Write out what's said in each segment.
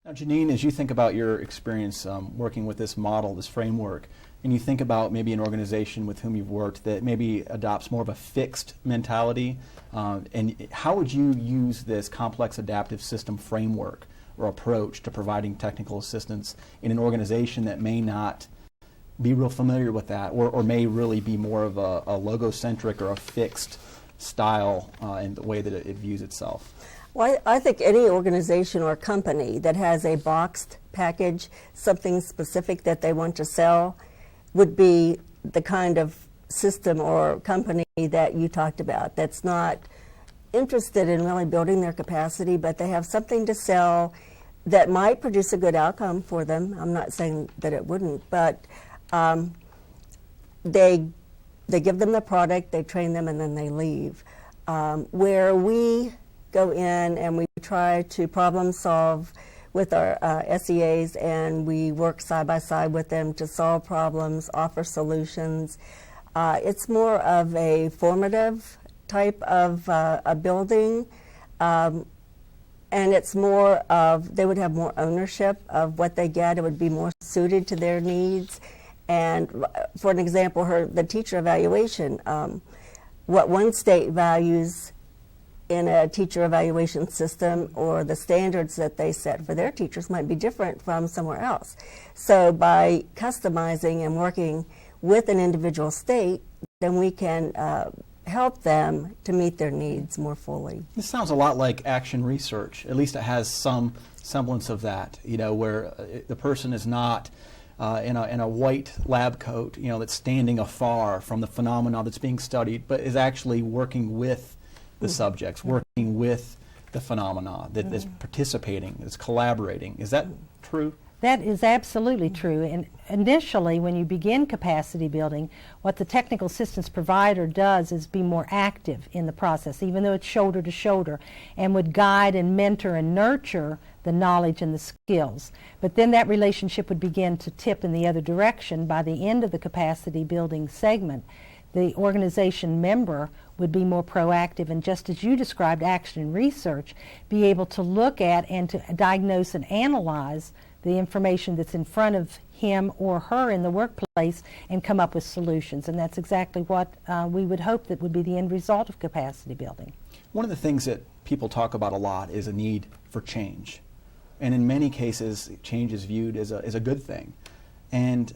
Now, Jeannine, as you think about your experience working with this model, this framework, and you think about maybe an organization with whom you've worked that maybe adopts more of a fixed mentality, and how would you use this complex adaptive system framework or approach to providing technical assistance in an organization that may not be real familiar with that, or may really be more of a logocentric or a fixed style in the way that it views itself? Well, I think any organization or company that has a boxed package, something specific that they want to sell, would be the kind of system or company that you talked about, that's not interested in really building their capacity, but they have something to sell that might produce a good outcome for them. I'm not saying that it wouldn't, but they give them the product, they train them, and then they leave. Where we go in and we try to problem solve with our SEAs, and we work side by side with them to solve problems, offer solutions. It's more of a formative type of a building, and it's more of, they would have more ownership of what they get. It would be more suited to their needs. And for an example, the teacher evaluation, what one state values in a teacher evaluation system, or the standards that they set for their teachers, might be different from somewhere else. So by customizing and working with an individual state, then we can help them to meet their needs more fully. This sounds a lot like action research. At least it has some semblance of that, where the person is not in a white lab coat, that's standing afar from the phenomena that's being studied, but is actually working with the subjects, working with the phenomena, that is participating, is collaborating. Is that true? That is absolutely true. And initially, when you begin capacity building, what the technical assistance provider does is be more active in the process, even though it's shoulder to shoulder, and would guide and mentor and nurture the knowledge and the skills. But then that relationship would begin to tip in the other direction. By the end of the capacity building segment, the organization member would be more proactive, and just as you described action and research, be able to look at and to diagnose and analyze the information that's in front of him or her in the workplace and come up with solutions. And that's exactly what we would hope that would be the end result of capacity building. One of the things that people talk about a lot is a need for change. And in many cases, change is viewed as a good thing. And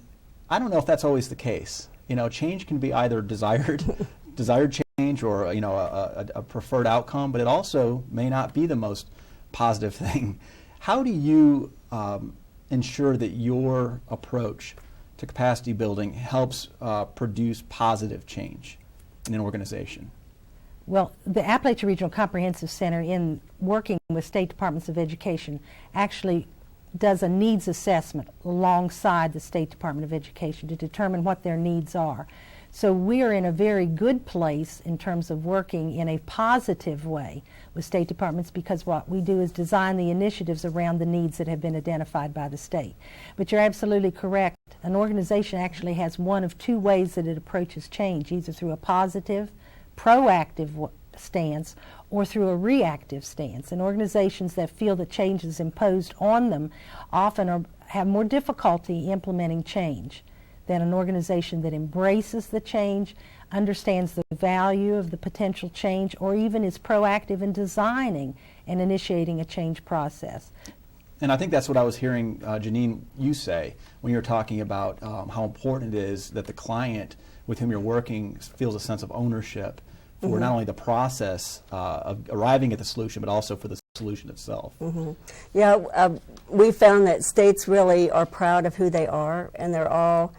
I don't know if that's always the case. Change can be either desired change, or a preferred outcome, but it also may not be the most positive thing. How do you ensure that your approach to capacity building helps produce positive change in an organization? Well, the Appalachia Regional Comprehensive Center, in working with state departments of education, actually does a needs assessment alongside the State Department of Education to determine what their needs are. So we are in a very good place in terms of working in a positive way with state departments, because what we do is design the initiatives around the needs that have been identified by the state. But you're absolutely correct. An organization actually has one of two ways that it approaches change, either through a positive, proactive stance or through a reactive stance. And organizations that feel that change is imposed on them often have more difficulty implementing change than an organization that embraces the change, understands the value of the potential change, or even is proactive in designing and initiating a change process. And I think that's what I was hearing, Jeannine, you say when you were talking about how important it is that the client with whom you're working feels a sense of ownership for not only the process of arriving at the solution, but also for the solution itself. Yeah, we found that states really are proud of who they are, and they're all,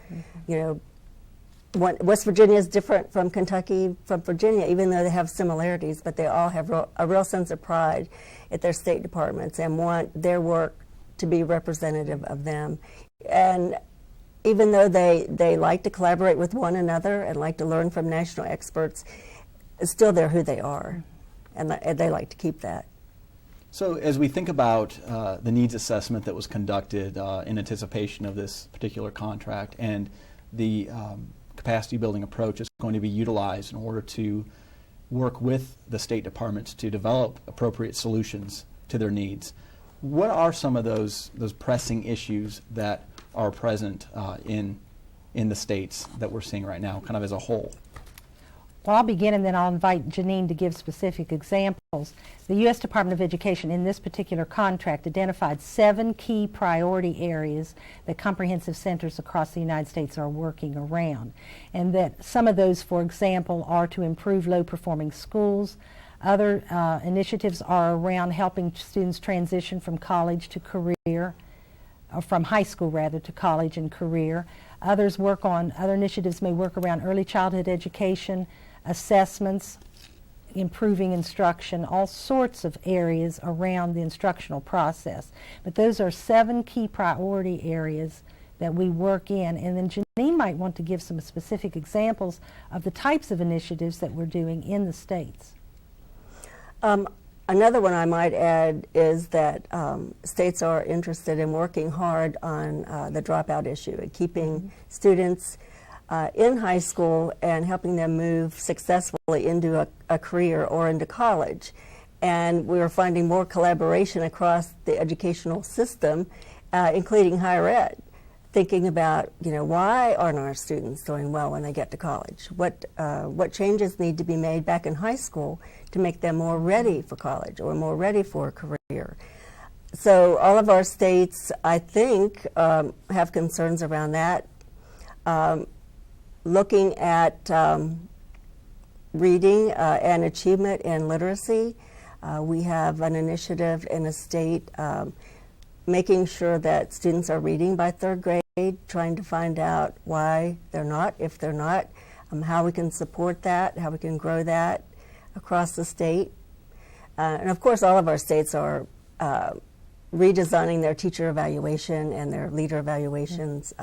West Virginia is different from Kentucky, from Virginia, even though they have similarities, but they all have a real sense of pride at their state departments and want their work to be representative of them. And even though they like to collaborate with one another and like to learn from national experts, still they're who they are, and they like to keep that. So as we think about the needs assessment that was conducted in anticipation of this particular contract, and the capacity building approach is going to be utilized in order to work with the state departments to develop appropriate solutions to their needs, What are some of those pressing issues that are present in the states that we're seeing right now, kind of as a whole? Well, I'll begin and then I'll invite Jeannine to give specific examples. The U.S. Department of Education in this particular contract identified 7 key priority areas that comprehensive centers across the United States are working around. And that some of those, for example, are to improve low-performing schools. Other initiatives are around helping students transition from college to career, or from high school rather to college and career. Other initiatives may work around early childhood education, assessments, improving instruction, all sorts of areas around the instructional process. But those are 7 key priority areas that we work in. And then Jeannine might want to give some specific examples of the types of initiatives that we're doing in the states. Another one I might add is that states are interested in working hard on the dropout issue and keeping students in high school and helping them move successfully into a career or into college. And we're finding more collaboration across the educational system, including higher ed, thinking about, why aren't our students doing well when they get to college? What changes need to be made back in high school to make them more ready for college or more ready for a career? So all of our states, I think, have concerns around that. Looking at reading and achievement in literacy, we have an initiative in a state making sure that students are reading by 3rd grade, trying to find out why they're not, if they're not, how we can support that, how we can grow that across the state. And of course, all of our states are redesigning their teacher evaluation and their leader evaluations.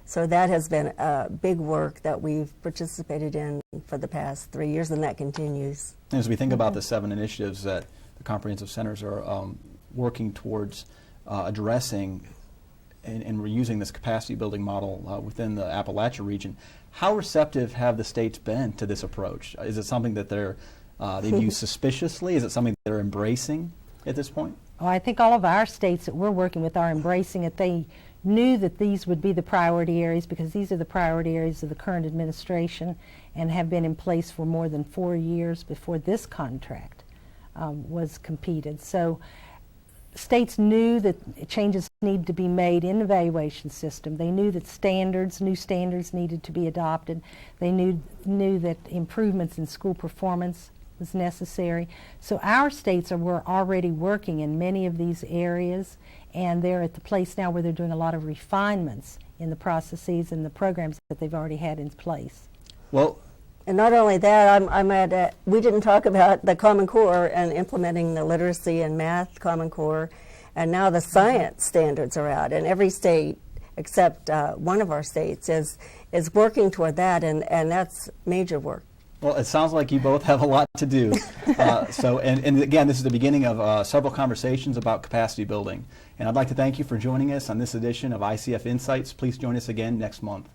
So that has been a big work that we've participated in for the past 3 years, and that continues. As we think about the 7 initiatives that the comprehensive centers are working towards addressing, and we're using this capacity building model within the Appalachia region, how receptive have the states been to this approach? Is it something that they view suspiciously? Is it something they're embracing at this point? Well, I think all of our states that we're working with are embracing it. They knew that these would be the priority areas because these are the priority areas of the current administration and have been in place for more than 4 years before this contract was completed. So states knew that changes needed to be made in the evaluation system. They knew that new standards needed to be adopted. They knew that improvements in school performance was necessary. So our states were already working in many of these areas, and they're at the place now where they're doing a lot of refinements in the processes and the programs that they've already had in place. Well, and not only that, we didn't talk about the Common Core and implementing the literacy and math Common Core, and now the science standards are out, and every state except one of our states is working toward that, and that's major work. Well, it sounds like you both have a lot to do. And again, this is the beginning of several conversations about capacity building. And I'd like to thank you for joining us on this edition of ICF Insights. Please join us again next month.